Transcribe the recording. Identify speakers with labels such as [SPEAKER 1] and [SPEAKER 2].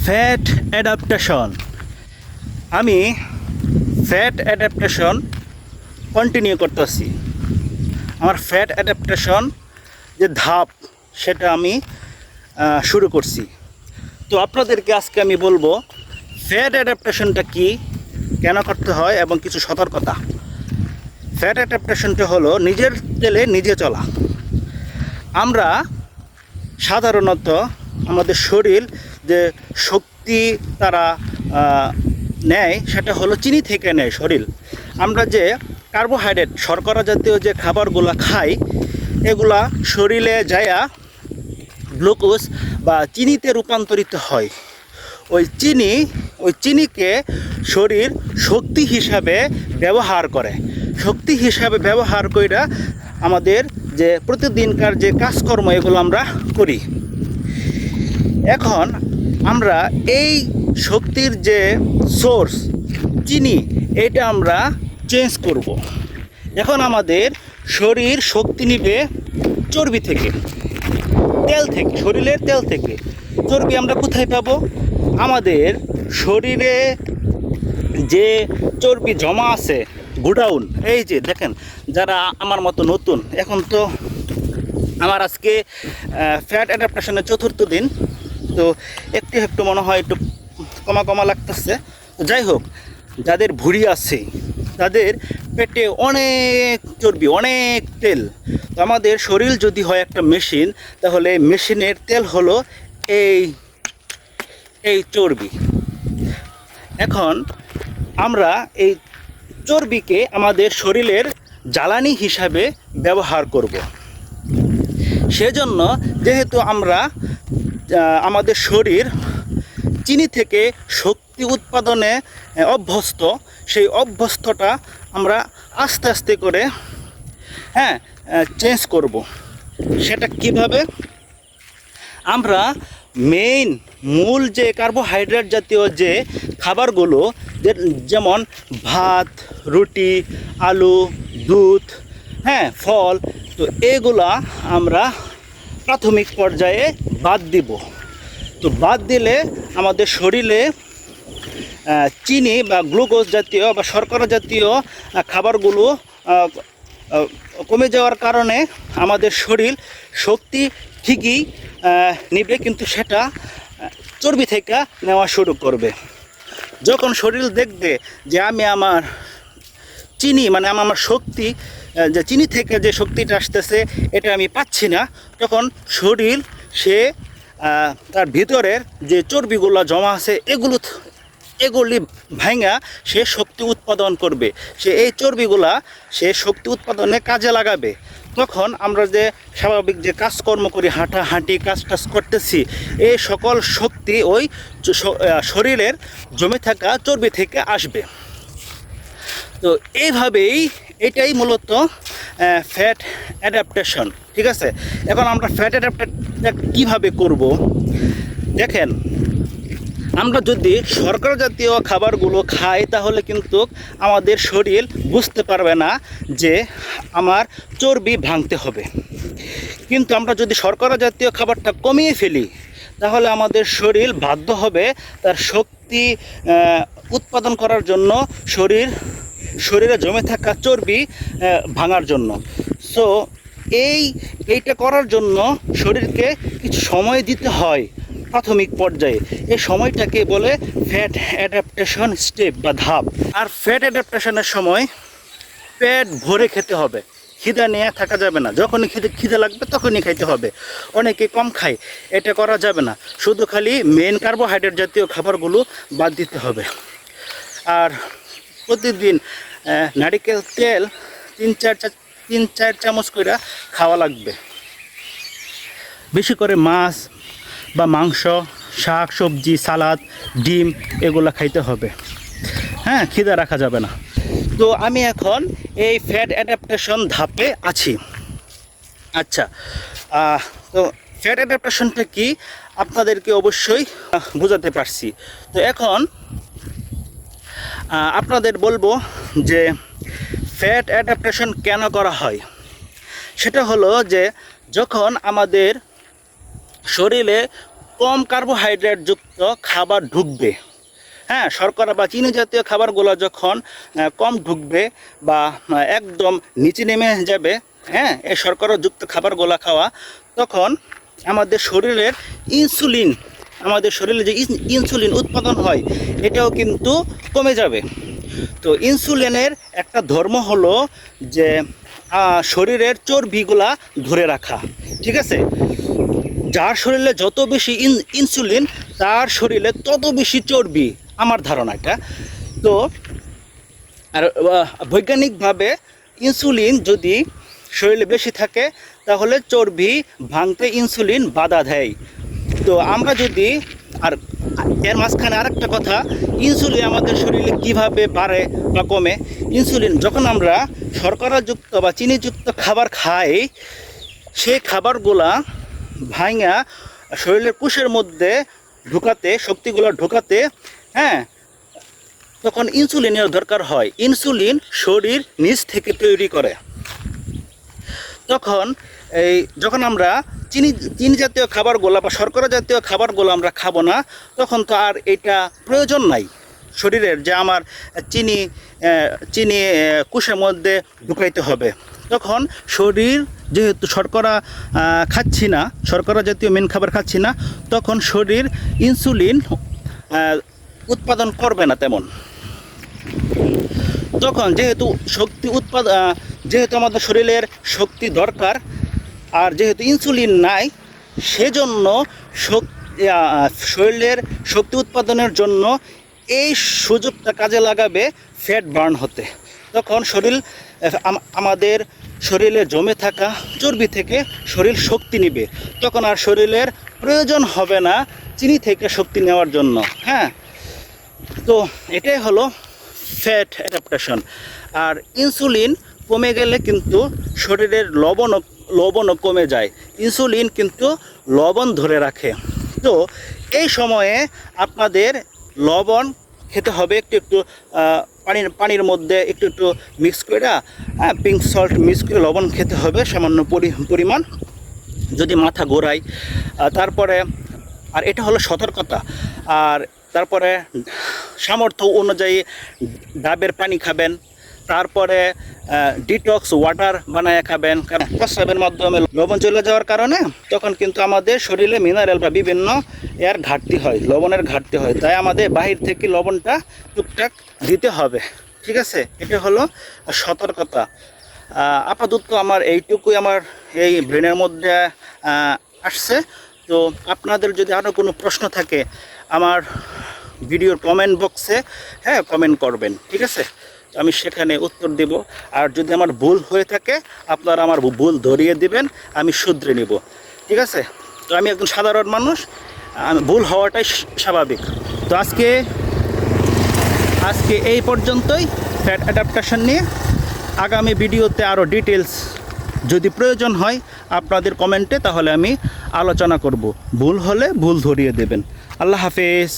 [SPEAKER 1] Fat adaptation. আমি fat adaptation continue করতেছি। আমার ফ্যাট অ্যাডাপ্টেশন যে ধাপ সেটা আমি শুরু করছি। তো আপনাদেরকে আজকে আমি বলবো ফ্যাট অ্যাডাপ্টেশনটা কি, কেন করতে হয় এবং কিছু সতর্কতা। ফ্যাট অ্যাডাপ্টেশনটা হলো নিজের তেলে নিজে চলা। আমরা সাধারণত আমাদের শরীর যে শক্তি তারা নেয় সেটা হলো চিনি থেকে নেয় শরীর। আমরা যে কার্বোহাইড্রেট শর্করা জাতীয় যে খাবারগুলো খাই এগুলা শরীরে যায়া গ্লুকোজ বা চিনিতে রূপান্তরিত হয়। ওই চিনিকে শরীর শক্তি হিসাবে ব্যবহার করে। শক্তি হিসাবে ব্যবহার কইরা আমাদের যে প্রতিদিনকার যে কাজকর্ম এগুলো আমরা করি। এখন আমরা এই শক্তির যে সোর্স চিনি এটা আমরা চেঞ্জ করব। এখন আমাদের শরীর শক্তি নিবে চর্বি থেকে, তেল থেকে, শরীরের তেল থেকে। চর্বি আমরা কোথায় পাবো? আমাদের শরীরে যে চর্বি জমা আছে গোডাউন, এই যে দেখেন, যারা আমার মতো নতুন, এখন তো আমার আজকে ফ্যাট অ্যাডাপ্টেশনের 4র্থ দিন, তো একটু মনে হয় একটু কমা লাগতেছে। যাই হোক, যাদের ভুঁড়ি আছে তাদের পেটে অনেক চর্বি, অনেক তেল। তো আমাদের শরীর যদি হয় একটা মেশিন, তাহলে মেশিনের তেল হলো এই চর্বি। এখন আমরা এই চর্বিকে আমাদের শরীরের জ্বালানি হিসাবে ব্যবহার করব। সেজন্য যেহেতু আমরা আমাদের শরীর চিনি থেকে শক্তি উৎপাদনে অভ্যস্ত, সেই অভ্যস্তটা আমরা আস্তে আস্তে করে চেঞ্জ করব। সেটা কিভাবে? আমরা মূল যে কার্বোহাইড্রেট জাতীয় যে খাবারগুলো, যেমন ভাত, রুটি, আলু, দুধ, ফল, তো এগুলা আমরা প্রাথমিক পর্যায়ে বাদ দিব। তো বাদ দিলে আমাদের শরীরে চিনি বা গ্লুকোজ জাতীয় বা শর্করা জাতীয় খাবারগুলো কমে যাওয়ার কারণে আমাদের শরীর শক্তি ঠিকই নিবে, কিন্তু সেটা চর্বি থেকে নেওয়া শুরু করবে। যখন শরীর দেখবে যে আমি আমার চিনি আমার শক্তি, যে চিনি থেকে যে শক্তিটা আসতেছে এটা আমি পাচ্ছি না, তখন শরীর সে তার ভিতরের যে চর্বিগুলো জমা আছে এগুলি ভাঙা সে শক্তি উৎপাদন করবে। সে এই চর্বিগুলা সে শক্তি উৎপাদনে কাজে লাগাবে। তখন আমরা যে স্বাভাবিক যে কাজকর্ম করি, হাঁটাহাঁটি কাজ করতেছি, এই সকল শক্তি ওই শরীরের জমে থাকা চর্বি থেকে আসবে। তো এটাই মূলত ফ্যাট অ্যাডাপ্টেশন। ঠিক আছে, এখন আমরা ফ্যাট অ্যাডাপ্টেশন কীভাবে করব? দেখেন, আমরা যদি শর্করা জাতীয় খাবারগুলো খাই তাহলে কিন্তু আমাদের শরীর বুঝতে পারবে না যে আমার চর্বি ভাঙতে হবে। কিন্তু আমরা যদি শর্করা জাতীয় খাবারটা কমিয়ে ফেলি তাহলে আমাদের শরীর বাধ্য হবে তার শক্তি উৎপাদন করার জন্য, শরীরে জমে থাকা চর্বি ভাঙার জন্য। সো এইটা করার জন্য শরীরকে কিছু সময় দিতে হয় প্রাথমিক পর্যায়ে। এই সময়টাকে বলে ফ্যাট অ্যাডাপ্টেশন স্টেপ বা ধাপ। আর ফ্যাট অ্যাডাপ্টেশনের সময় পেট ভরে খেতে হবে, খিদা নিয়ে থাকা যাবে না। যখনই খিদে লাগবে তখনই খাইতে হবে। অনেকে কম খায়, এটা করা যাবে না। শুধু খালি মেন কার্বোহাইড্রেট জাতীয় খাবারগুলো বাদ দিতে হবে। আর প্রতিদিন নারিকেল তেল 3-4 চামচ করে খাওয়া লাগবে। বেশি করে মাছ বা মাংস, শাক সবজি, সালাদ, ডিম এগুলো খাইতে হবে। খিদা রাখা যাবে না। তো আমি এখন এই ফ্যাট অ্যাডাপ্টেশন ধাপে আছি। আচ্ছা, তো ফ্যাট অ্যাডাপ্টেশনটা কি আপনাদেরকে অবশ্যই বোঝাতে পারছি। তো এখন আপনাদের বলবো যে ফ্যাট অ্যাডাপ্টেশন কেন করা হয়। সেটা হলো যে যখন আমাদের শরীরে কম কার্বোহাইড্রেট যুক্ত খাবার ঢুকবে। হ্যাঁ, শর্করা বা চিনি জাতীয় খাবারগুলো যখন কম ঢুকবে বা একদম নিচে নেমে যাবে, হ্যাঁ, এই শর্করাযুক্ত খাবারগুলো খাওয়া, তখন আমাদের শরীরের আমাদের শরীরে যে ইনসুলিন উৎপাদন হয় এটাও কিন্তু কমে যাবে। তো ইনসুলিনের একটা ধর্ম হলো যে শরীরের চর্বিগুলা ধরে রাখা, ঠিক আছে? যার শরীরে যত বেশি ইনসুলিন তার শরীরে তত বেশি চর্বি, আমার ধারণা এটা। তো আর বৈজ্ঞানিকভাবে ইনসুলিন যদি শরীরে বেশি থাকে তাহলে চর্বি ভাঙতে ইনসুলিন বাধা দেয়। তো আমরা যদি, আর এর মাঝখানে আরেকটা কথা, ইনসুলিন আমাদের শরীরে কিভাবে বাড়ে বা কমে। ইনসুলিন যখন আমরা শর্করাযুক্ত বা চিনিযুক্ত খাবার খাই, সেই খাবারগুলা ভাঙা শরীরের কোষের মধ্যে ঢোকাতে, শক্তিগুলো ঢোকাতে, হ্যাঁ, তখন ইনসুলিনের দরকার হয়। ইনসুলিন শরীর নিজ থেকে তৈরি করে। তখন যখন আমরা চিনি জাতীয় খাবারগুলো বা শর্করা জাতীয় খাবারগুলো আমরা খাবো না, তখন তো আর এটা প্রয়োজন নাই শরীরের যে আমার চিনি কোষের মধ্যে ঢুকাইতে হবে। তখন শরীর যেহেতু শর্করা খাচ্ছি না, শর্করা জাতীয় মেন খাবার খাচ্ছি না, তখন শরীর ইনসুলিন উৎপাদন করবে না তেমন। তখন যেহেতু যেহেতু আমাদের শরীরের শক্তি দরকার, আর যেহেতু ইনসুলিন নাই, সেজন্য শরীরের শক্তি উৎপাদনের জন্য এই সুযোগটা কাজে লাগাবে ফ্যাট বার্ন হতে। তখন আমাদের শরীরে জমে থাকা চর্বি থেকে শরীর শক্তি নেবে। তখন আর শরীরের প্রয়োজন হবে না চিনি থেকে শক্তি নেওয়ার জন্য। হ্যাঁ, তো এটাই হলো ফ্যাট অ্যাডাপ্টেশন। আর ইনসুলিন কমে গেলে কিন্তু শরীরের লবণও কমে যায়। ইনসুলিন কিন্তু লবণ ধরে রাখে। তো এই সময়ে আপনাদের লবণ খেতে হবে একটু পানির মধ্যে একটু মিক্স করে, পিঙ্ক সল্ট মিক্স করে লবণ খেতে হবে সামান্য পরিমাণ, যদি মাথা ঘোরায়। তারপরে আর এটা হলো সতর্কতা। আর তারপরে সামর্থ্য অনুযায়ী ডাবের পানি খাবেন। তারপরে ডিটক্স ওয়াটার বানায় খাবেন, কারণ প্রস্রাবের মাধ্যমে লবণ চলে যাওয়ার কারণে তখন কিন্তু আমাদের শরীরে মিনারেল বা বিভিন্ন এর ঘাটতি হয়, লবণের ঘাটতি হয়। তাই আমাদের বাহির থেকে লবণটা টুকটাক দিতে হবে, ঠিক আছে? এটা হলো সতর্কতা। আপাতত আমার এইটুকুই আমার এই ব্রেনের মধ্যে আসছে। তো আপনাদের যদি আরও কোনো প্রশ্ন থাকে আমার ভিডিওর কমেন্ট বক্সে, হ্যাঁ, কমেন্ট করবেন, ঠিক আছে? আমি সেখানে উত্তর দেব। আর যদি আমার ভুল হয়ে থাকে আপনারা আমার ভুল ধরিয়ে দিবেন, আমি শুধরে নেব, ঠিক আছে? তো আমি একজন সাধারণ মানুষ, ভুল হওয়াটাই স্বাভাবিক। তো আজকে এই পর্যন্তই ফ্যাট অ্যাডাপ্টেশন নিয়ে। আগামী ভিডিওতে আরও ডিটেলস যদি প্রয়োজন হয় আপনাদের কমেন্টে, তাহলে আমি আলোচনা করব। ভুল হলে ভুল ধরিয়ে দেবেন। আল্লাহ হাফেজ।